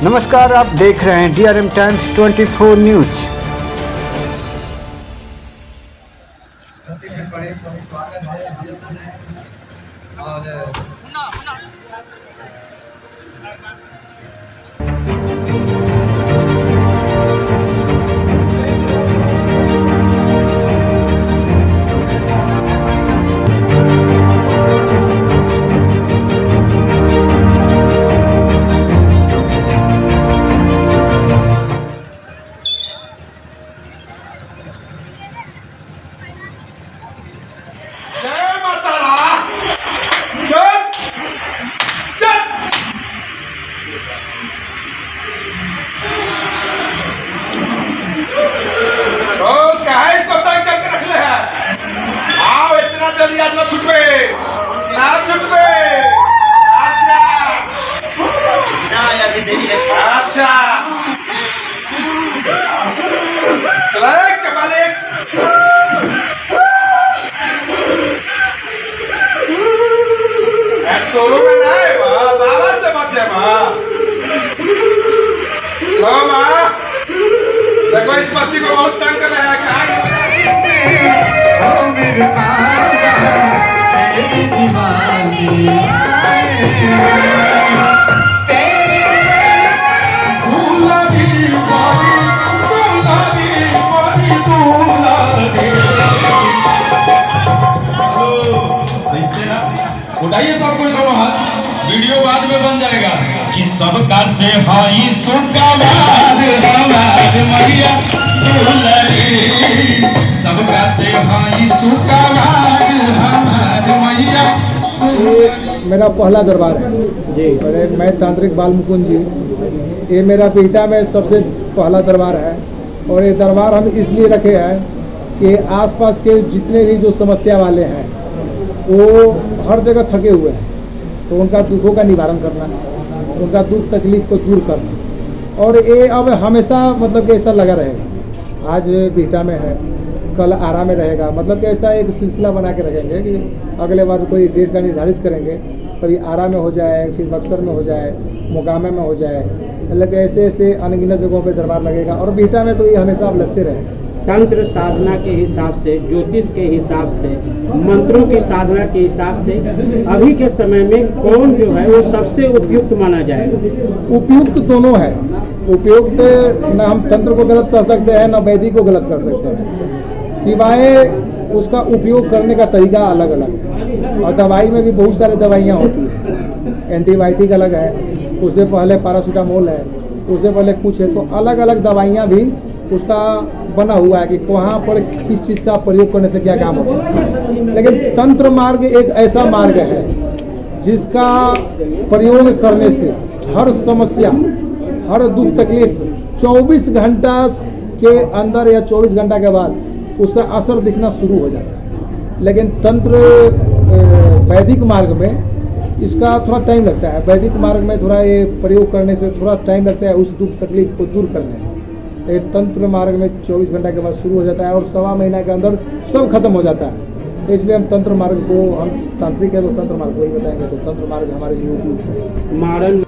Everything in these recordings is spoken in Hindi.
नमस्कार, आप देख रहे हैं DRM टाइम्स 24 न्यूज। ना छुटवे अच्छा सोलो में ना है बाबा से बचे माँ देखो इस बच्ची को बहुत तंग कर रहा है। उठाइए सब कोई दोनों हाथ, वीडियो बाद में बन जाएगा कि सबका से हाई सुकवार हमार मैया दुलरी, सबका से हाई सुकवार हमार मैया। मेरा पहला दरबार है जी। मैं तांत्रिक बाल मुकुंद जी, ये मेरा बिहटा में सबसे पहला दरबार है। और ये दरबार हम इसलिए रखे हैं कि आसपास के जितने भी जो समस्या वाले हैं वो हर जगह थके हुए हैं, तो उनका दुखों का निवारण करना, उनका दुख तकलीफ को दूर करना। और ये अब हमेशा मतलब कि ऐसा लगा रहेगा। आज बिहटा में है, कल आरा में रहेगा, मतलब कि ऐसा एक सिलसिला बना के रखेंगे कि अगले बार कोई डेट का निर्धारित करेंगे, कभी आरा में हो जाए, फिर बक्सर में हो जाए, मोकामे में हो जाए, मतलब कि ऐसे ऐसे अनगिनत जगहों पे दरबार लगेगा। और बिहटा में तो ये हमेशा अब लगते रहे। तंत्र साधना के हिसाब से, ज्योतिष के हिसाब से, मंत्रों की साधना के हिसाब से अभी के समय में कौन जो है वो सबसे उपयुक्त माना जाएगा? उपयुक्त दोनों है। उपयुक्त न हम तंत्र को गलत कर सकते हैं, न वैदिक को गलत कर सकते हैं, सिवाय उसका उपयोग करने का तरीका अलग अलग है। और दवाई में भी बहुत सारी दवाइयाँ होती हैं। एंटीबायोटिक अलग है, उससे पहले पैरासीटामोल है, उससे पहले कुछ है। तो अलग अलग दवाइयाँ भी उसका बना हुआ है कि वहाँ पर किस चीज़ का प्रयोग करने से क्या काम होता है। लेकिन तंत्र मार्ग एक ऐसा मार्ग है जिसका प्रयोग करने से हर समस्या, हर दुख तकलीफ 24 घंटा के अंदर या 24 घंटा के बाद उसका असर दिखना शुरू हो जाता है। लेकिन तंत्र वैदिक मार्ग में इसका थोड़ा टाइम लगता है। वैदिक मार्ग में थोड़ा ये प्रयोग करने से थोड़ा टाइम लगता है उस दुख तकलीफ को दूर करने में। तंत्र मार्ग में 24 घंटा के बाद शुरू हो जाता है और सवा महीना के अंदर सब खत्म हो जाता है। तो इसलिए हम तंत्र मार्ग को, हम तांत्रिक है तो तंत्र मार्ग को ही बताएंगे। तो तंत्र मार्ग हमारे लिए उपयुक्त है। मारन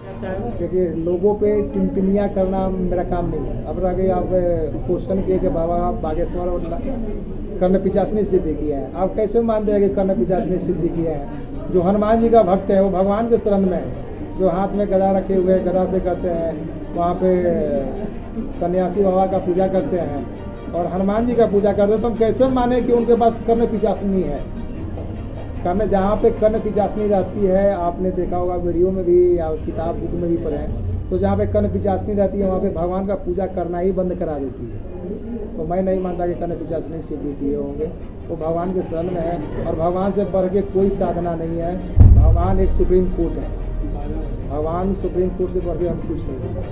देखिए, लोगों पे टिमटिमियाँ करना मेरा काम नहीं है। अब आगे आप क्वेश्चन किए कि बाबा आप बागेश्वर और कर्ण पिचासनी सिद्धि किया है, आप कैसे मानते हैं कि कर्ण पिचासनी सिद्धि किया है? जो हनुमान जी का भक्त है वो भगवान के शरण में है, जो हाथ में गदा रखे हुए गदा से करते हैं, वहाँ पे सन्यासी बाबा का पूजा करते हैं और हनुमान जी का पूजा करते हैं। तो हम कैसे माने कि उनके पास कर्ण पिचासनी है? कर्ण, जहाँ पे कर्ण पिचासनी रहती है, आपने देखा होगा वीडियो में भी या किताब बुक में भी पढ़े, तो जहाँ पे कर्ण पिचासनी रहती है वहाँ पे भगवान का पूजा करना ही बंद करा देती है। तो मैं नहीं मानता कि कर्ण पिचासनी सिद्धि किए होंगे। वो भगवान के शरण में है और भगवान से बढ़ के कोई साधना नहीं है। भगवान एक सुप्रीम कोर्ट है, भगवान सुप्रीम कोर्ट से बढ़ के हम कुछ नहीं है।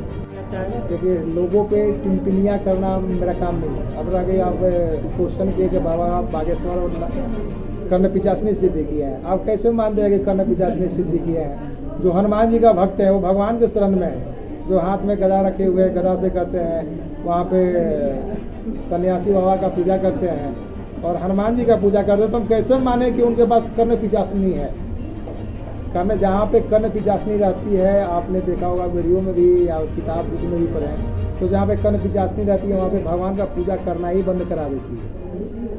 देखिए, लोगों पे टिमटिमियाँ करना मेरा काम नहीं है। अब आगे आप क्वेश्चन किए कि बाबा आप बागेश्वर और कर्ण पिचासनी सिद्धि किया है, आप कैसे मानते हैं कि कर्ण पिचासनी सिद्धि किया है? जो हनुमान जी का भक्त है वो भगवान के शरण में है, जो हाथ में गदा रखे हुए गदा से करते हैं, वहाँ पे सन्यासी बाबा का पूजा करते हैं और हनुमान जी का पूजा करते हैं। तो हम कैसे माने कि उनके पास कर्ण पिचासनी है? कर्ण, जहाँ पे कर्ण पिचासनी रहती है, आपने देखा होगा वीडियो में भी या किताब बुक में भी पढ़े हैं, तो जहाँ पे कर्ण पिचासनी रहती है वहाँ पे भगवान का पूजा करना ही बंद करा देती है।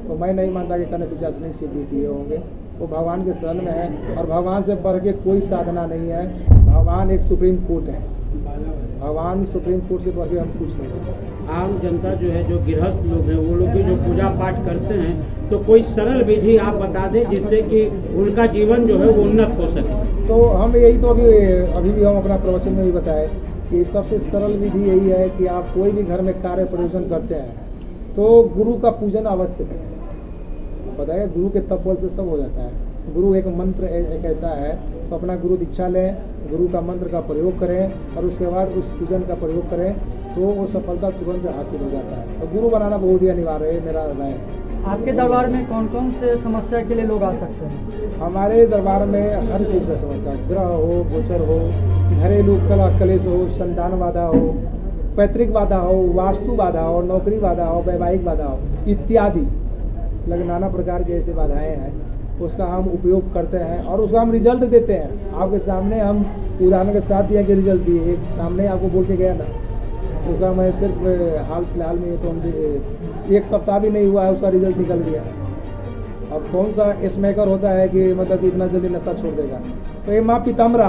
तो मैं नहीं मानता कि कर्ण पिचासनी सिद्धि किए होंगे, वो भगवान के शरण में है और भगवान से बढ़ के कोई साधना नहीं है। भगवान एक सुप्रीम कोर्ट है, भगवान सुप्रीम कोर्ट से बढ़ के हम कुछ नहीं है। आम जनता जो है, जो गृहस्थ लोग हैं, वो लोग भी जो पूजा पाठ करते हैं, तो कोई सरल विधि आप बता दें जिससे कि उनका जीवन जो है वो उन्नत हो सके। तो हम यही तो अभी भी हम अपना प्रवचन में भी बताए कि सबसे सरल विधि यही है कि आप कोई भी घर में कार्य प्रयोजन करते हैं तो गुरु का पूजन अवश्य करें। बताइए, गुरु के तत्व से सब हो जाता है। गुरु एक मंत्र एक ऐसा है, तो अपना गुरु दीक्षा लें, गुरु का मंत्र का प्रयोग करें और उसके बाद उस पूजन का प्रयोग करें तो वो सफलता तुरंत हासिल हो जाता है। तो गुरु बनाना बहुत ही अनिवार्य है, मेरा राय है। आपके दरबार में कौन कौन से समस्या के लिए लोग आ सकते हैं? हमारे दरबार में हर चीज़ का समस्या, ग्रह हो, गोचर हो, घरेलू कला कलेश हो, संतान बाधा हो, पैतृक बाधा हो, वास्तु बाधा हो, नौकरी बाधा हो, वैवाहिक बाधा हो इत्यादि लगभग नाना प्रकार की ऐसी बाधाएं हैं, उसका हम उपयोग करते हैं और उसका हम रिजल्ट देते हैं। आपके सामने हम उदाहरण के साथ दिया कि रिजल्ट दिए, एक सामने आपको बोल के गया ना, उसका मैं सिर्फ हाल फिलहाल में तो हम एक सप्ताह भी नहीं हुआ है उसका रिजल्ट निकल गया। अब कौन सा स्मैकर होता है कि मतलब कि इतना जल्दी नशा छोड़ देगा? तो ये माँ पिताम्बरा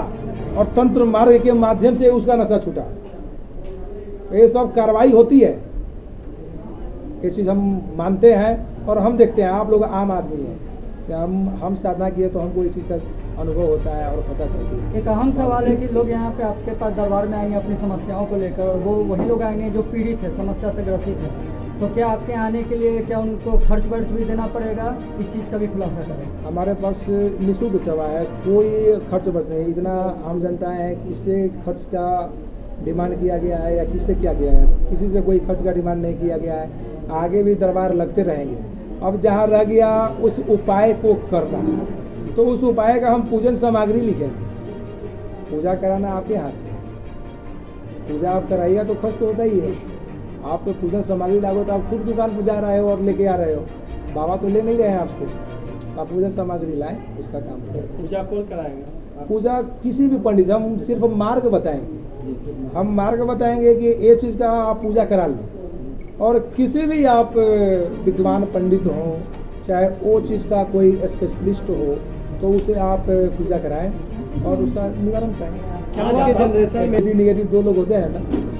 और तंत्र मार्ग के माध्यम से उसका नशा छूटा। ये सब कार्रवाई होती है, ये चीज़ हम मानते हैं और हम देखते हैं। आप लोग आम आदमी हैं कि हम साधना किए तो हमको इस चीज़ का अनुभव होता है और पता चलती है। एक अहम सवाल है कि लोग यहाँ पे आपके पास दरबार में आएंगे अपनी समस्याओं को लेकर, और वो वही लोग आएंगे जो पीड़ित है, समस्या से ग्रसित है। तो क्या आपके आने के लिए क्या उनको खर्च वर्च भी देना पड़ेगा? इस चीज़ का भी खुलासा करें। हमारे पास निःशुल्क सेवा है, कोई खर्च वर्च नहीं। इतना आम जनता है, किससे खर्च का डिमांड किया गया है या किससे किया गया है? किसी से कोई खर्च का डिमांड नहीं किया गया है। आगे भी दरबार लगते रहेंगे। अब जहाँ रह गया उस उपाय को करना, तो उस उपाय का हम पूजन सामग्री लिखेंगे। पूजा कराना आपके हाथ में, पूजा आप कराइएगा तो खर्च तो होता ही है। आप तो पूजन सामग्री लागो तो आप खुद दुकान पर जा रहे हो और लेके आ रहे हो, बाबा तो ले नहीं रहे हैं आपसे। आप पूजन सामग्री लाएं, उसका काम करें। पूजा कौन कराएगा? पूजा किसी भी पंडित, हम सिर्फ मार्ग बताएंगे। हम मार्ग बताएंगे कि ये चीज़ का आप पूजा करा लें, और किसी भी आप विद्वान पंडित हो, चाहे वो चीज़ का कोई स्पेशलिस्ट हो, तो उसे आप पूजा कराएं और उसका निवारण करें। आज के जनरेशन में निगेटिव दो लोग होते हैं ना,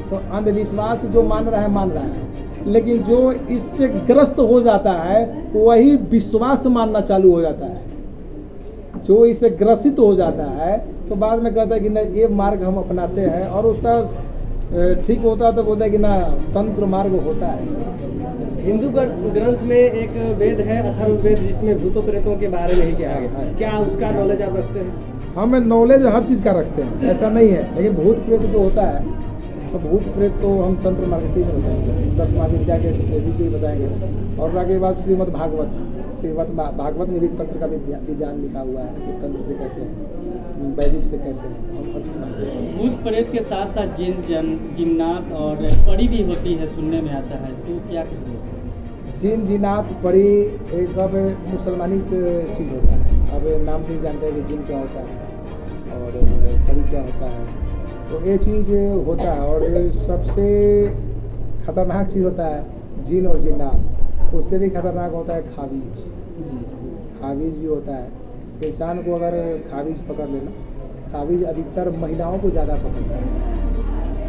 तो अंधविश्वास जो मान रहा है, लेकिन जो इससे ग्रस्त हो जाता है वही विश्वास मानना चालू हो जाता है। जो इससे ग्रसित हो जाता है तो बाद में कहता है कि नहीं, ये मार्ग हम अपनाते हैं, और उसका ठीक होता है तो बोलता है कि ना, तंत्र मार्ग होता है। हिंदू ग्रंथ में एक वेद है अथर्ववेद, जिसमें भूतों प्रेतों के बारे में ही कहा गया है। क्या उसका नॉलेज आप रखते हैं? हम नॉलेज हर चीज़ का रखते हैं, ऐसा नहीं है। लेकिन भूत प्रेत जो होता है, तो भूत प्रेत तो हम तंत्र मार्ग से ही बताएंगे, 10वां विद्या के तेजी से ही बताएंगे। और बाकी बात श्रीमद् भागवत में भी तंत्र का विज्ञान लिखा हुआ है कि तंत्र से कैसे, वैदिक से कैसे, हम हर चीज़ मानते हैं। भूत प्रेत के साथ साथ जिन्नात और परी भी होती है, सुनने में आता है, तो क्या कहते हैं? जिन जिनात परी ये सब मुसलमानी चीज़ होता है। अब नाम से ही जानते हैं कि जिन क्या होता है और परी क्या होता है, तो ये चीज़ होता है। और सबसे खतरनाक चीज़ होता है जिन और जिन्नात, उससे भी खतरनाक होता है खाबीज। खाबीज भी होता है। इंसान को अगर खाबीज पकड़ लेना, खाबीज अधिकतर महिलाओं को ज़्यादा पकड़ता है,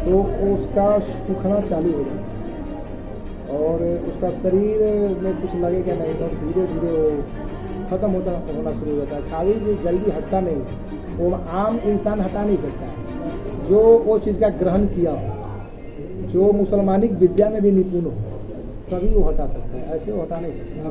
तो उसका सूखना चालू हो जाता है और उसका शरीर में कुछ लगेगा नहीं, और धीरे धीरे वो ख़त्म होना शुरू हो जाता है। खाबीज जल्दी हटता नहीं, वो आम इंसान हटा नहीं सकता है। जो वो चीज़ का ग्रहण किया हो, जो मुसलमानिक विद्या में भी निपुण हो, तभी वो हटा सकता है, ऐसे वो हटा नहीं सकता।